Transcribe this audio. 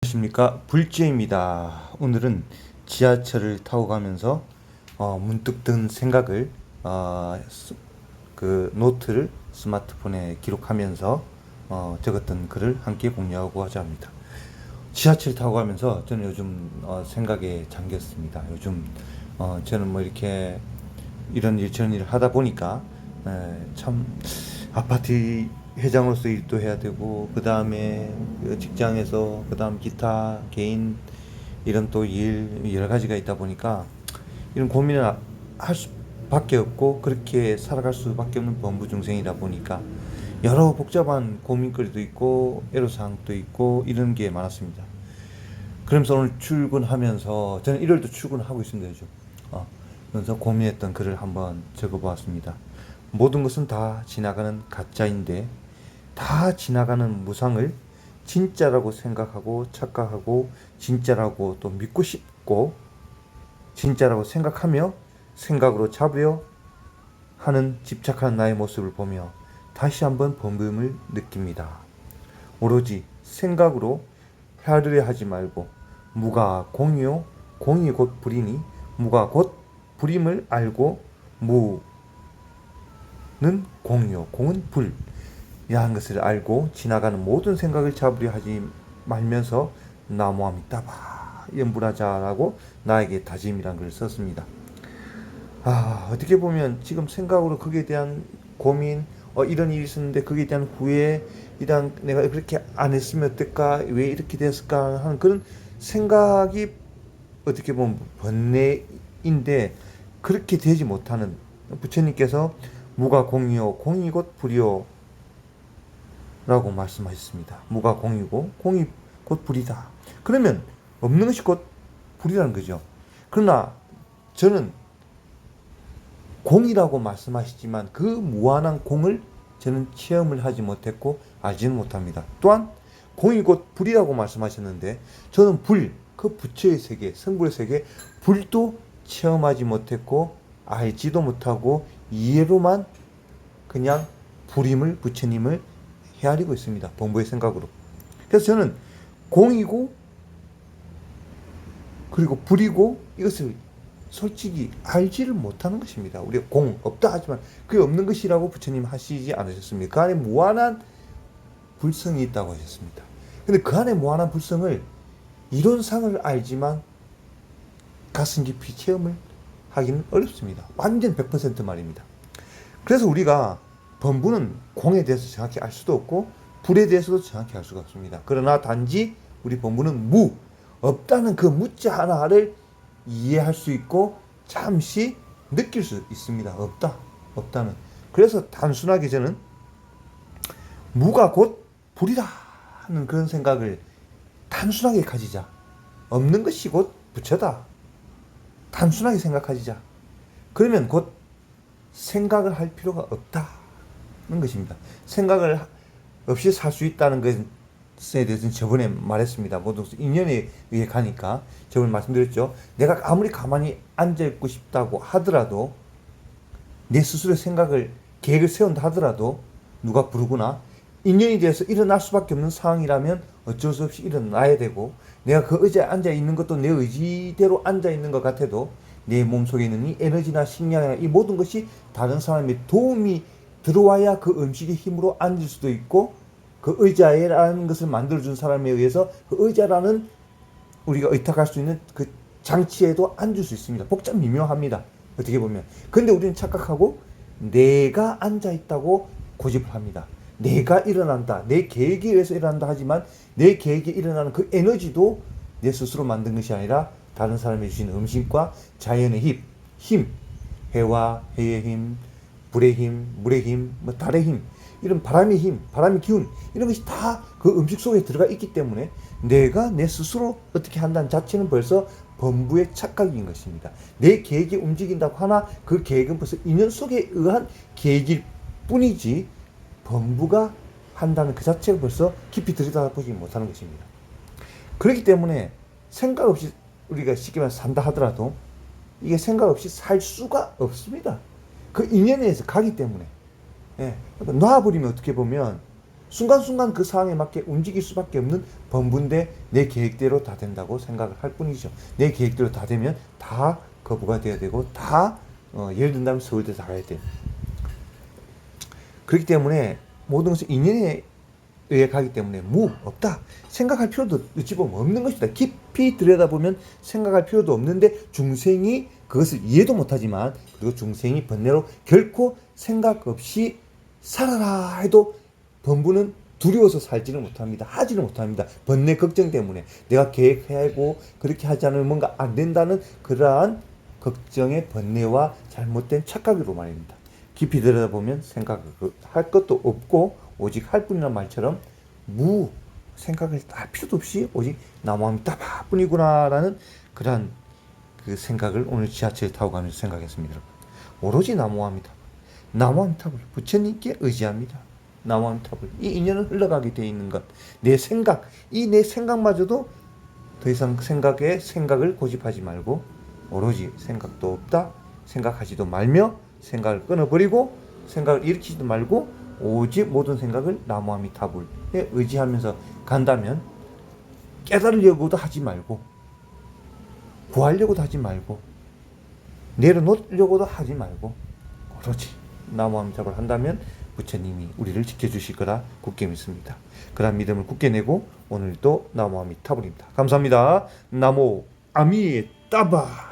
안녕하십니까, 불지입니다. 오늘은 지하철을 타고 가면서 문득 든 생각을 그 노트를 스마트폰에 기록하면서 적었던 글을 함께 공유하고 하자 합니다. 지하철 타고 가면서 저는 요즘 생각에 잠겼습니다. 요즘 저는 뭐 이렇게 이런 일 저런 일을 하다 보니까 참 아파트 회장으로서 일도 해야 되고, 그 다음에 직장에서, 그 다음 기타 개인 이런 또 일 여러 가지가 있다 보니까 이런 고민을 할 수밖에 없고, 그렇게 살아갈 수밖에 없는 범부중생이다 보니까 여러 복잡한 고민거리도 있고 애로사항도 있고 이런 게 많았습니다. 그러면서 오늘 출근하면서, 저는 일요일도 출근하고 있습니다 요즘. 그래서 고민했던 글을 한번 적어보았습니다. 모든 것은 다 지나가는 가짜인데, 다 지나가는 무상을 진짜라고 생각하고 착각하고, 진짜라고 또 믿고 싶고, 진짜라고 생각하며 생각으로 잡으려 하는 집착하는 나의 모습을 보며 다시 한번 번금을 느낍니다. 오로지 생각으로 헤아리려 하지 말고, 무가 공이요 공이 곧 불이니 무가 곧 불임을 알고, 무는 공이요 공은 불 이라는 것을 알고 지나가는 모든 생각을 잡으려 하지 말면서 나무아미따바 염불하자라고 나에게 다짐이란 글을 썼습니다. 어떻게 보면 지금 생각으로 거기에 대한 고민, 이런 일이 있었는데 거기에 대한 후회, 이런 내가 그렇게 안 했으면 어떨까, 왜 이렇게 됐을까 하는 그런 생각이 어떻게 보면 번뇌인데, 그렇게 되지 못하는 부처님께서 무가 공이요 공이 곧 불이요 라고 말씀하셨습니다. 무가 공이고 공이 곧 불이다. 그러면 없는 것이 곧 불이라는 거죠. 그러나 저는 공이라고 말씀하시지만 그 무한한 공을 저는 체험을 하지 못했고 알지는 못합니다. 또한 공이 곧 불이라고 말씀하셨는데, 저는 불, 그 부처의 세계, 성불의 세계, 불도 체험하지 못했고 알지도 못하고 이해로만 그냥 불임을, 부처님을 헤아리고 있습니다. 본부의 생각으로. 그래서 저는 공이고 그리고 불이고 이것을 솔직히 알지를 못하는 것입니다. 우리가 공 없다 하지만 그게 없는 것이라고 부처님 하시지 않으셨습니까? 그 안에 무한한 불성이 있다고 하셨습니다. 근데 그 안에 무한한 불성을 이론상을 알지만 가슴 깊이 체험을 하기는 어렵습니다. 완전 100% 말입니다. 그래서 우리가 범부는 공에 대해서 정확히 알 수도 없고 불에 대해서도 정확히 알 수가 없습니다. 그러나 단지 우리 범부는 무, 없다는 그 무자 하나를 이해할 수 있고 잠시 느낄 수 있습니다. 없다는. 그래서 단순하게 저는 무가 곧 불이다 하는 그런 생각을 단순하게 가지자. 없는 것이 곧 부처다. 단순하게 생각하자. 그러면 곧 생각을 할 필요가 없다는 것입니다. 생각을 없이 살 수 있다는 것에 대해서는 저번에 말했습니다. 모든 것은 인연에 의해 가니까 저번에 말씀드렸죠. 내가 아무리 가만히 앉아있고 싶다고 하더라도, 내 스스로의 생각을, 계획을 세운다 하더라도 누가 부르거나 인연이 되어서 일어날 수밖에 없는 상황이라면 어쩔 수 없이 일어나야 되고, 내가 그 의자에 앉아있는 것도 내 의지대로 앉아있는 것 같아도 내 몸속에 있는 이 에너지나 식량이나 이 모든 것이 다른 사람의 도움이 들어와야 그 음식의 힘으로 앉을 수도 있고, 그 의자라는 것을 만들어준 사람에 의해서 그 의자라는 우리가 의탁할 수 있는 그 장치에도 앉을 수 있습니다. 복잡 미묘합니다. 어떻게 보면. 근데 우리는 착각하고 내가 앉아있다고 고집을 합니다. 내가 일어난다, 내 계획에 의해서 일어난다 하지만 내 계획에 일어나는 그 에너지도 내 스스로 만든 것이 아니라 다른 사람이 주신 음식과 자연의 힘, 해와 해의 힘, 불의 힘, 물의 힘, 달의 힘, 이런 바람의 힘, 바람의 기운, 이런 것이 다 그 음식 속에 들어가 있기 때문에 내가 내 스스로 어떻게 한다는 자체는 벌써 범부의 착각인 것입니다. 내 계획이 움직인다고 하나 그 계획은 벌써 인연 속에 의한 계획일 뿐이지, 범부가 한다는 그 자체를 벌써 깊이 들여다보지 못하는 것입니다. 그렇기 때문에 생각 없이 우리가 쉽게 말해서 산다 하더라도 이게 생각 없이 살 수가 없습니다. 그 인연에 의해서 가기 때문에. 놔버리면 어떻게 보면 순간순간 그 상황에 맞게 움직일 수밖에 없는 범부인데 내 계획대로 다 된다고 생각을 할 뿐이죠. 내 계획대로 다 되면 다 거부가 돼야 되고 다 예를 든다면 서울대 다 가야 돼요. 그렇기 때문에 모든 것은 인연에 의해 가기 때문에 없다. 생각할 필요도 어찌 보면 없는 것이다. 깊이 들여다보면 생각할 필요도 없는데 중생이 그것을 이해도 못하지만 그리고 중생이 번뇌로 결코 생각 없이 살아라 해도 범부는 두려워서 살지는 못합니다. 하지는 못합니다. 번뇌 걱정 때문에 내가 계획해야 하고 그렇게 하지 않으면 뭔가 안 된다는 그러한 걱정의 번뇌와 잘못된 착각으로 말입니다. 깊이 들여다보면 생각할 것도 없고 오직 할 뿐이란 말처럼 생각을 할 필요도 없이 오직 나무함이 따바뿐이구나라는 그러한 그 생각을 오늘 지하철 타고 가면서 생각했습니다. 오로지 나무함이다. 나무함탑을 부처님께 의지합니다. 나무함탑을 이 인연은 흘러가게 되어 있는 것, 내 생각마저도 더 이상 생각을 고집하지 말고 오로지 생각도 없다. 생각하지도 말며 생각을 끊어버리고 생각을 일으키지도 말고 오직 모든 생각을 나무아미타불에 의지하면서 간다면 깨달으려고도 하지 말고 구하려고도 하지 말고 내려놓으려고도 하지 말고 오로지 나무아미타불 한다면 부처님이 우리를 지켜주실 거라 굳게 믿습니다. 그런 믿음을 굳게 내고 오늘도 나무아미타불입니다. 감사합니다. 나무 아미따바.